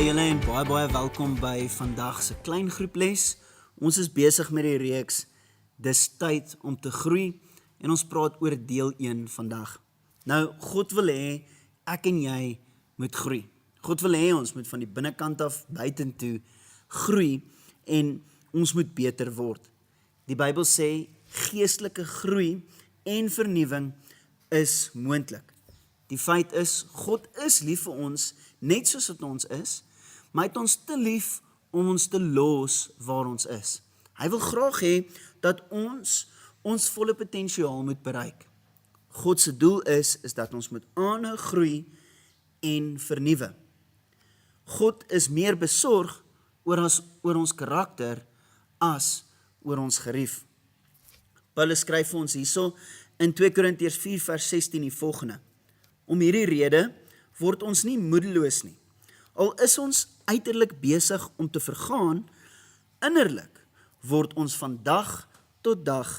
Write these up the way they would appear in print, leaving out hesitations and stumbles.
julle en baie welkom by vandag se klein groeples. Ons is besig met die reeks Dis tyd om te groei en ons praat oor deel 1 vandag. Nou, God wil hê ek en jy moet groei. God wil hê ons moet van die binnekant af buitentoe groei en ons moet beter word. Die Bybel sê geestelike groei en vernuwing is moontlik. Die feit is, God is lief vir ons, net soos wat ons is, maar hy het ons te lief om ons te los waar ons is. Hy wil graag hê dat ons volle potensiaal moet bereik. God se doel is dat ons moet aanhou groei en vernuwe. God is meer besorg oor ons karakter as oor ons gerief. Paulus skryf vir ons hierso in 2 Korintiërs 4 vers 16 die volgende. Om hierdie rede word ons nie moedeloos nie. Al is ons uiterlik besig om te vergaan, innerlik word ons van dag tot dag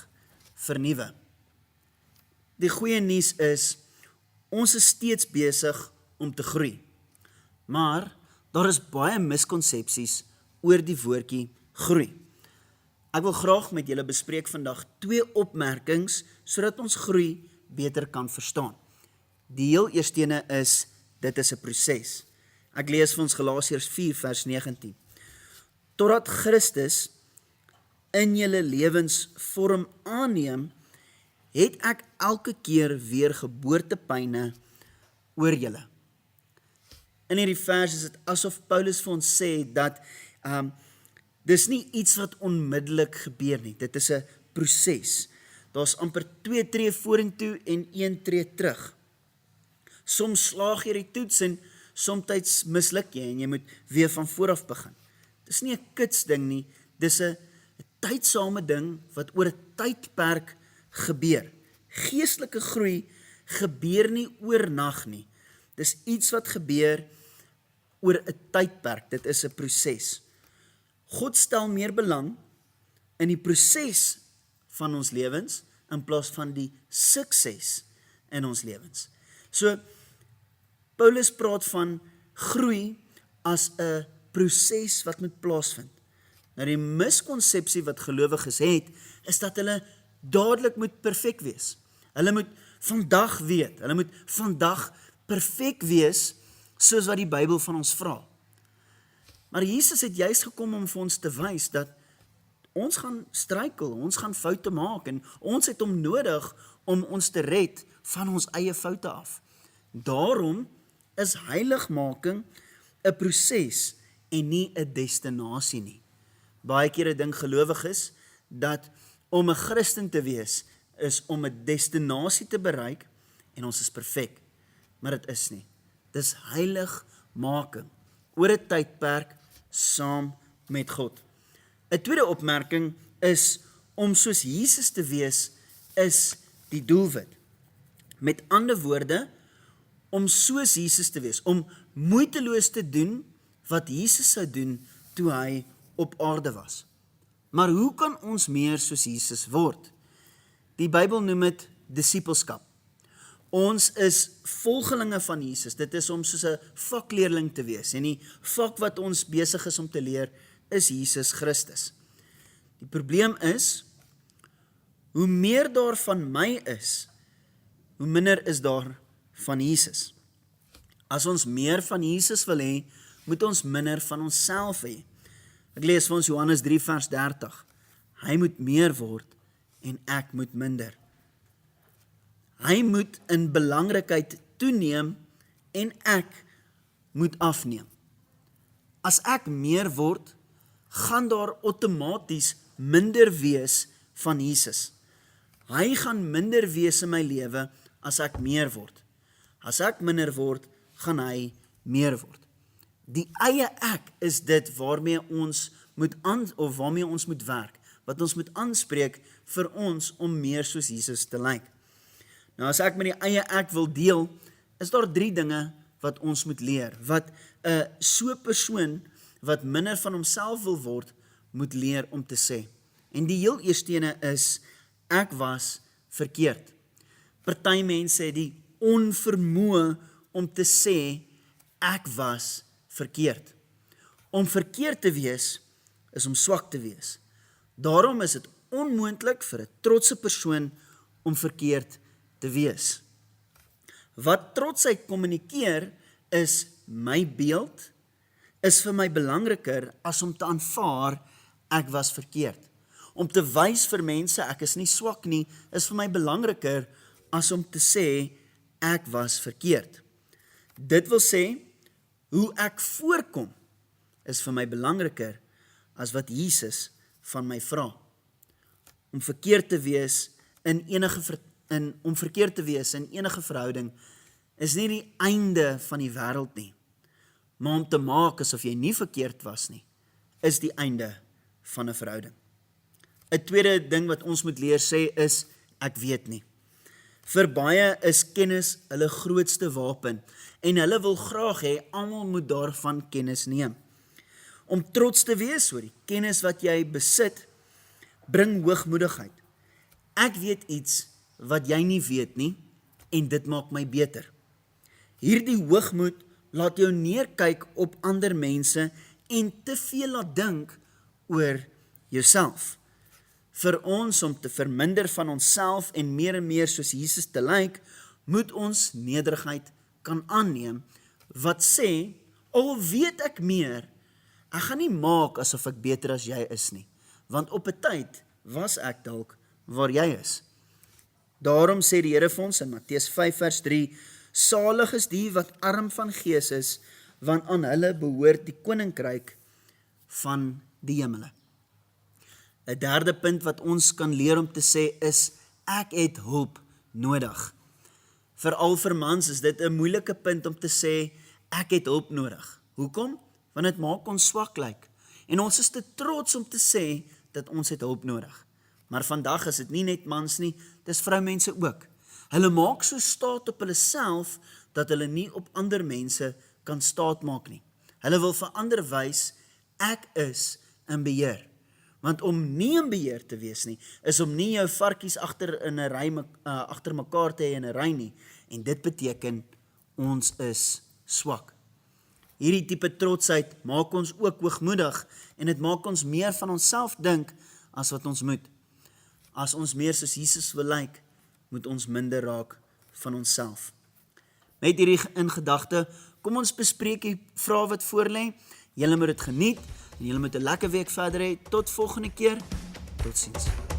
vernuwe. Die goeie nuus is, ons is steeds besig om te groei. Maar daar is baie miskonsepsies oor die woordjie groei. Ek wil graag met julle bespreek vandag 2 opmerkings sodat ons groei beter kan verstaan. Die heel eerste ene is, dit is 'n proses. Ek lees vir ons Galasiërs 4 vers 19. Totdat Christus in julle lewens vorm aanneem, het ek elke keer weer geboortepyne oor julle. In hierdie vers is dit asof Paulus vir ons sê dat dis nie iets wat onmiddellik gebeur nie. Dit is 'n proses. Daar's amper 2 tree vorentoe en 1 tree terug. Soms slaag jy die toets en soms misluk jy en jy moet weer van voor af begin. Dis nie 'n kitsding nie, dis 'n tydsame ding wat oor 'n tydperk gebeur. Geestelike groei gebeur nie oornag nie. Dis iets wat gebeur oor 'n tydperk, dit is 'n proses. God stel meer belang in die proses van ons lewens in plaas van die sukses in ons lewens. So, Paulus praat van groei as 'n proses wat moet plaasvind. Nou die miskonsepsie wat gelowiges het, is dat hulle dadelik moet perfek wees. Hulle moet vandag weet, hulle moet vandag perfek wees, soos wat die Bybel van ons vra. Maar Jesus het juist gekom om vir ons te wys dat ons gaan struikel, ons gaan foute maak en ons het hom nodig om ons te red van ons eie foute af. Daarom is heiligmaking 'n proses en nie 'n destinasie nie. Baie kere dink gelowiges dat om 'n Christen te wees is om 'n destinasie te bereik en ons is perfek, maar dit is nie. Dis heiligmaking oor 'n tydperk saam met God. 'n Tweede opmerking is om soos Jesus te wees is die doelwit. Met ander woorde, om soos Jesus te wees, om moeiteloos te doen wat Jesus sou doen toe hy op aarde was. Maar hoe kan ons meer soos Jesus word? Die Bybel noem dit disippelskap. Ons is volgelinge van Jesus. Dit is om soos 'n vakleerling te wees. En die vak wat ons besig is om te leer, is Jesus Christus. Die probleem is, hoe meer daar van my is, hoe minder is daar van Jesus. As ons meer van Jesus wil hê, moet ons minder van onsself hê. Ek lees vir ons Johannes 3 vers 30. Hy moet meer word en ek moet minder. Hy moet in belangrikheid toeneem en ek moet afneem. As ek meer word, gaan daar outomaties minder wees van Jesus. Hy gaan minder wees in my lewe as ek meer word. As ek minder word, gaan hy meer word. Die eie ek is dit waarmee ons moet werk, wat ons moet aanspreek vir ons om meer soos Jesus te lyk. Nou as ek met die eie ek wil deel, is daar 3 dinge wat ons moet leer, wat so 'n persoon wat minder van homself wil word, moet leer om te sê. En die heel eerste ene is, ek was verkeerd. Party mense het die onvermoë om te sê, ek was verkeerd. Om verkeerd te wees, is om swak te wees. Daarom is dit onmoontlik vir 'n trotse persoon om verkeerd te wees. Wat trotsheid kommunikeer is my beeld, is vir my belangriker as om te aanvaar ek was verkeerd. Om te wys vir mense ek is nie swak nie, is vir my belangriker as om te sê ek was verkeerd. Dit wil sê, hoe ek voorkom is vir my belangriker as wat Jesus van my vra. Om verkeerd te wees in enige verhouding is nie die einde van die wêreld nie. Maar om te maak asof jy nie verkeerd was nie, is die einde van 'n verhouding. 'n tweede ding wat ons moet leer sê is, ek weet nie. Vir baie is kennis hulle grootste wapen en hulle wil graag hê almal moet daarvan kennis neem. Om trots te wees oor die kennis wat jy besit, bring hoogmoedigheid. Ek weet iets wat jy nie weet nie en dit maak my beter. Hierdie hoogmoed laat jou neerkyk op ander mense en te veel laat dink oor jouself. Vir ons om te verminder van onsself en meer soos Jesus te lyk, moet ons nederigheid kan aanneem, wat sê, al weet ek meer, ek gaan nie maak asof ek beter as jy is nie, want op 'n tyd was ek dalk waar jy is. Daarom sê die Here vir ons in Matteus 5 vers 3, salig is die wat arm van gees is, want aan hulle behoort die koninkryk van die hemele. 'n derde punt wat ons kan leer om te sê is, ek het hulp nodig. Veral vir mans is dit 'n moeilike punt om te sê, ek het hulp nodig. Hoekom? Want dit maak ons swak lyk. En ons is te trots om te sê, dat ons het hulp nodig. Maar vandag is dit nie net mans nie, dis vroumense ook. Hulle maak so staat op hulle self, dat hulle nie op ander mense kan staat maak nie. Hulle wil vir ander wys, ek is in beheer. Want om nie in beheer te wees nie, is om nie jou varkies agter mekaar te hê in 'n ry nie. En dit beteken, ons is swak. Hierdie tipe trotsheid maak ons ook hoogmoedig, en dit maak ons meer van onsself dink, as wat ons moet. As ons meer soos Jesus wil lyk, moet ons minder raak van onsself. Met hierdie in gedagte, kom ons bespreek die vrae wat voor lê. Julle moet dit geniet, en julle moet 'n lekker week verder hê. Tot volgende keer, totsiens.